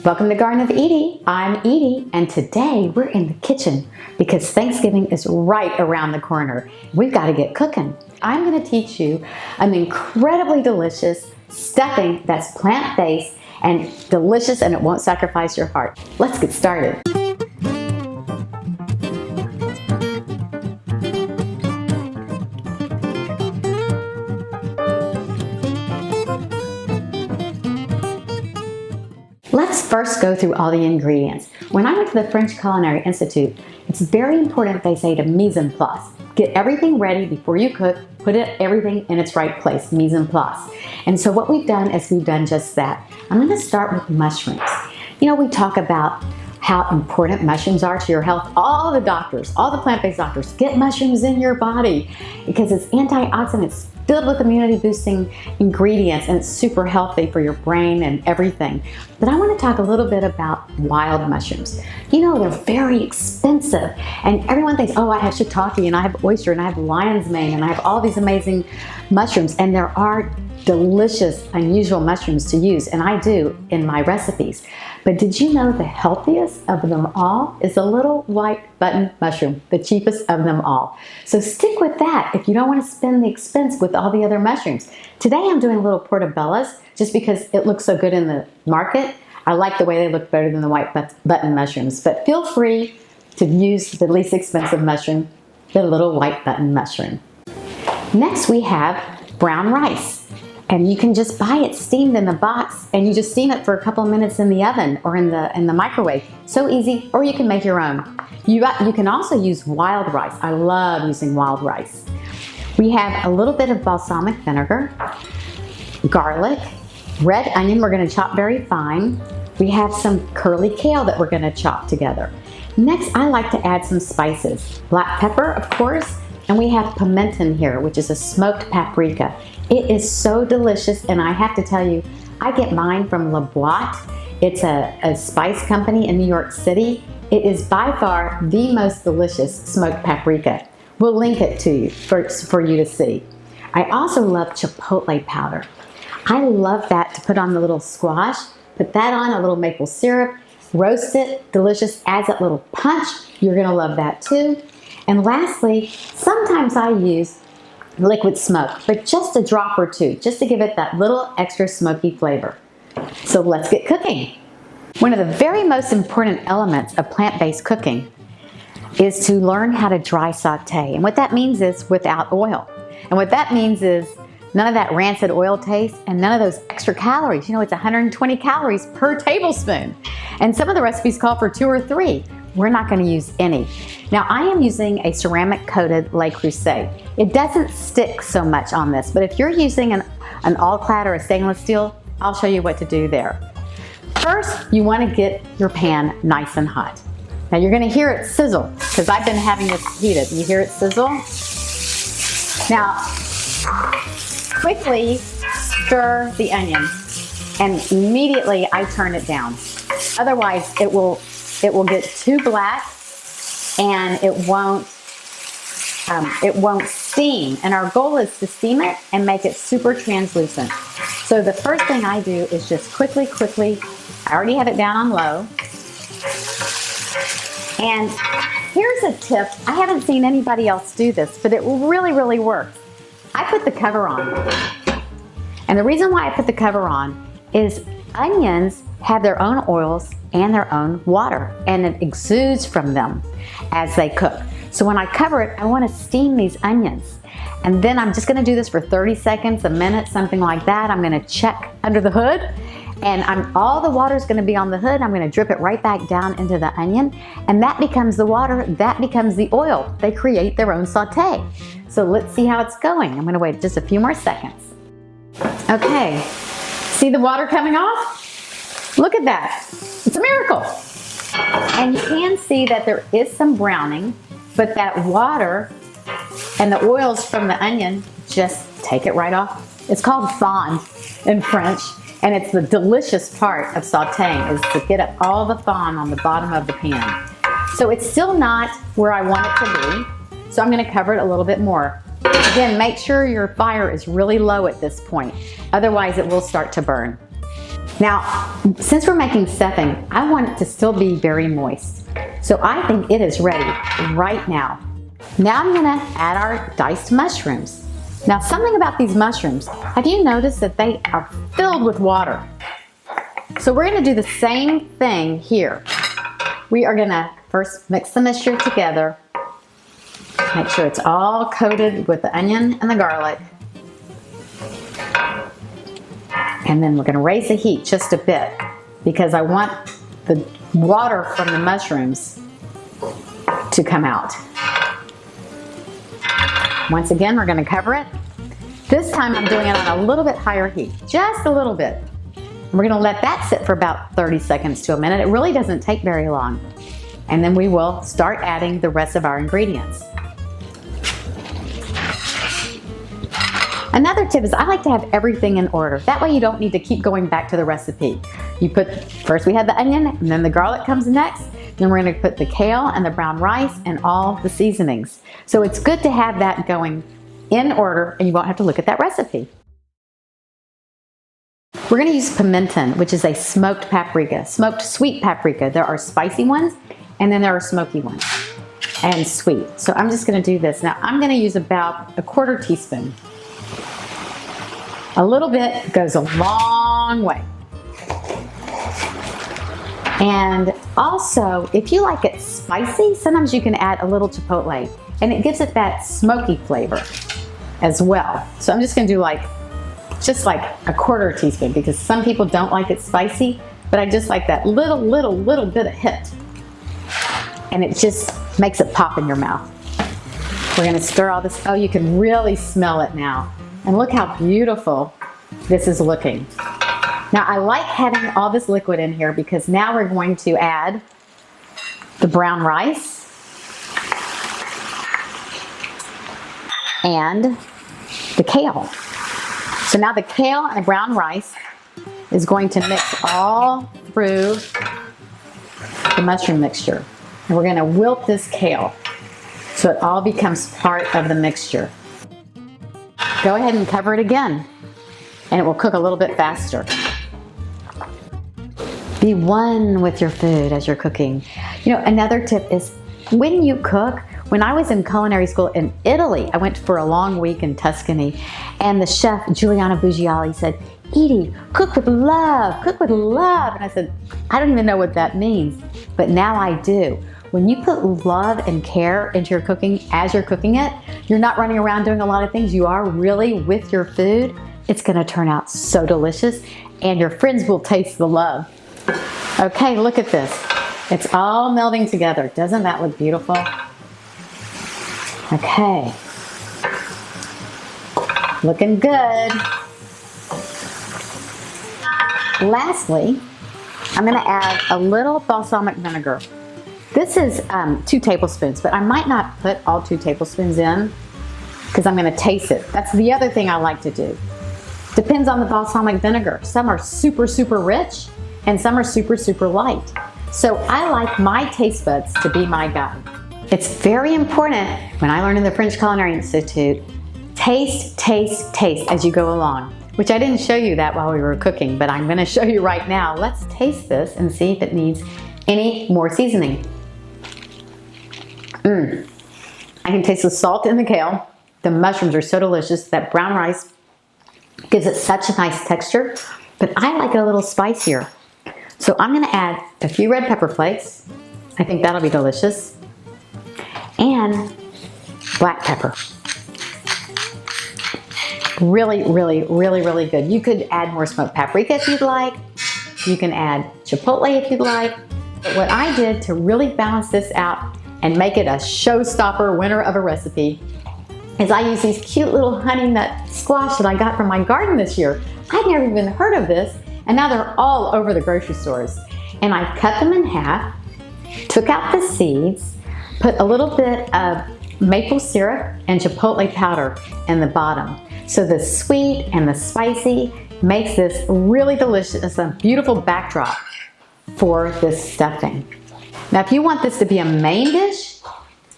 Welcome to Garden of Eydie. I'm Eydie, and today we're in the kitchen because Thanksgiving is right around the corner. We've got to get cooking. I'm going to teach you an incredibly delicious stuffing that's plant-based and delicious, and it won't sacrifice your heart. Let's get started. Let's first go through all the ingredients. When I went to the French Culinary Institute, it's very important, they say, to mise en place. Get everything ready before you cook, put everything in its right place, mise en place. And so what we've done is we've done just that. I'm going to start with mushrooms. You know, we talk about how important mushrooms are to your health. All the doctors, all the plant-based doctors, get mushrooms in your body because it's antioxidants, filled with immunity-boosting ingredients, and it's super healthy for your brain and everything. But I want to talk a little bit about wild mushrooms. You know, they're very expensive, and everyone thinks, oh, I have shiitake, and I have oyster, and I have lion's mane, and I have all these amazing mushrooms, and there are delicious, unusual mushrooms to use, and I do in my recipes. But did you know the healthiest of them all is a little white button mushroom, the cheapest of them all? So stick with that if you don't want to spend the expense with all the other mushrooms. Today I'm doing little portobellas just because it looks so good in the market. I like the way they look better than the white button mushrooms, but feel free to use the least expensive mushroom, the little white button mushroom. Next we have brown rice. And you can just buy it steamed in the box, and you just steam it for a couple of minutes in the oven or in the microwave. So easy, or you can make your own. You can also use wild rice. I love using wild rice. We have a little bit of balsamic vinegar, garlic, red onion we're going to chop very fine. We have some curly kale that we're going to chop together. Next, I like to add some spices. Black pepper, of course, and we have pimenton here, which is a smoked paprika. It is so delicious, and I have to tell you, I get mine from La Boite. It's a spice company in New York City. It is by far the most delicious smoked paprika. We'll link it to you for you to see. I also love chipotle powder. I love that to put on the little squash. Put that on, a little maple syrup, roast it, delicious, adds that little punch. You're gonna love that too. And lastly, sometimes I use liquid smoke, but just a drop or two, just to give it that little extra smoky flavor. So let's get cooking. One of the very most important elements of plant-based cooking is to learn how to dry saute. And what that means is without oil. And what that means is none of that rancid oil taste and none of those extra calories. You know, it's 120 calories per tablespoon. And some of the recipes call for 2 or 3. We're not going to use any. Now I am using a ceramic coated Le Creuset. It doesn't stick so much on this, but if you're using an all-clad or a stainless steel, I'll show you what to do there. First, you want to get your pan nice and hot. Now you're going to hear it sizzle because I've been having this heated. You hear it sizzle? Now, quickly stir the onion and immediately I turn it down. Otherwise, it will get too black and it won't steam. And our goal is to steam it and make it super translucent. So the first thing I do is just quickly, I already have it down on low. And here's a tip. I haven't seen anybody else do this, but it really, really works. I put the cover on. And the reason why I put the cover on is onions have their own oils and their own water, and it exudes from them as they cook. So when I cover it, I want to steam these onions. And then I'm just going to do this for 30 seconds, a minute, something like that. I'm going to check under the hood, and all the water is going to be on the hood. I'm going to drip it right back down into the onion, and that becomes the water, that becomes the oil. They create their own saute. So let's see how it's going. I'm going to wait just a few more seconds. Okay, see the water coming off? Look at that. It's a miracle. And you can see that there is some browning, but that water and the oils from the onion just take it right off. It's called fond in French, and it's the delicious part of sauteing is to get up all the fond on the bottom of the pan. So it's still not where I want it to be, so I'm going to cover it a little bit more. Again, make sure your fire is really low at this point, otherwise it will start to burn. Now, since we're making stuffing, I want it to still be very moist. So I think it is ready right now. Now I'm gonna add our diced mushrooms. Now, something about these mushrooms, have you noticed that they are filled with water? So we're gonna do the same thing here. We are gonna first mix the mixture together. Make sure it's all coated with the onion and the garlic. And then we're gonna raise the heat just a bit because I want the water from the mushrooms to come out. Once again, we're gonna cover it. This time I'm doing it on a little bit higher heat, just a little bit. We're gonna let that sit for about 30 seconds to a minute. It really doesn't take very long. And then we will start adding the rest of our ingredients. Another tip is I like to have everything in order. That way you don't need to keep going back to the recipe. First we had the onion, and then the garlic comes next. Then we're gonna put the kale and the brown rice and all the seasonings. So it's good to have that going in order and you won't have to look at that recipe. We're gonna use pimenton, which is a smoked paprika, smoked sweet paprika. There are spicy ones and then there are smoky ones and sweet. So I'm just gonna do this. Now I'm gonna use about a 1/4 teaspoon. A little bit goes a long way. And also, if you like it spicy, sometimes you can add a little chipotle and it gives it that smoky flavor as well. So I'm just gonna do just like a 1/4 teaspoon because some people don't like it spicy, but I just like that little bit of hit. And it just makes it pop in your mouth. We're gonna stir all this. Oh, you can really smell it now. And look how beautiful this is looking. Now I like having all this liquid in here because now we're going to add the brown rice and the kale. So now the kale and the brown rice is going to mix all through the mushroom mixture. And we're gonna wilt this kale so it all becomes part of the mixture. Go ahead and cover it again and it will cook a little bit faster. Be one with your food as you're cooking. You know, another tip is when you cook, when I was in culinary school in Italy, I went for a long week in Tuscany, and the chef, Giuliano Bugiali, said, "Eydie, cook with love, cook with love." And I said, I don't even know what that means, but now I do. When you put love and care into your cooking as you're cooking it, you're not running around doing a lot of things. You are really with your food. It's gonna turn out so delicious, and your friends will taste the love. Okay, look at this. It's all melding together. Doesn't that look beautiful? Okay. Looking good. Lastly, I'm gonna add a little balsamic vinegar. This is 2 tablespoons, but I might not put all 2 tablespoons in because I'm gonna taste it. That's the other thing I like to do. Depends on the balsamic vinegar. Some are super rich and some are super light. So I like my taste buds to be my guide. It's very important when I learned in the French Culinary Institute, taste as you go along, which I didn't show you that while we were cooking, but I'm gonna show you right now. Let's taste this and see if it needs any more seasoning. I can taste the salt in the kale. The mushrooms are so delicious. That brown rice gives it such a nice texture, but I like it a little spicier. So I'm gonna add a few red pepper flakes. I think that'll be delicious. And black pepper. Really good. You could add more smoked paprika if you'd like. You can add chipotle if you'd like. But what I did to really balance this out and make it a showstopper winner of a recipe is I use these cute little honey nut squash that I got from my garden this year. I'd never even heard of this, and now they're all over the grocery stores. And I cut them in half, took out the seeds, put a little bit of maple syrup and chipotle powder in the bottom. So the sweet and the spicy makes this really delicious, a beautiful backdrop for this stuffing. Now, if you want this to be a main dish,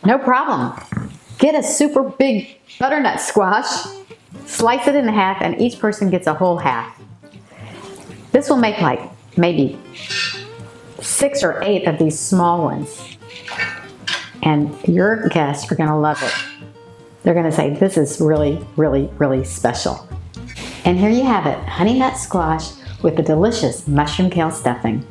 no problem. Get a super big butternut squash, slice it in half, and each person gets a whole half. This will make like maybe 6 or 8 of these small ones. And your guests are going to love it. They're going to say, this is really, really, really special. And here you have it, honey nut squash with the delicious mushroom kale stuffing.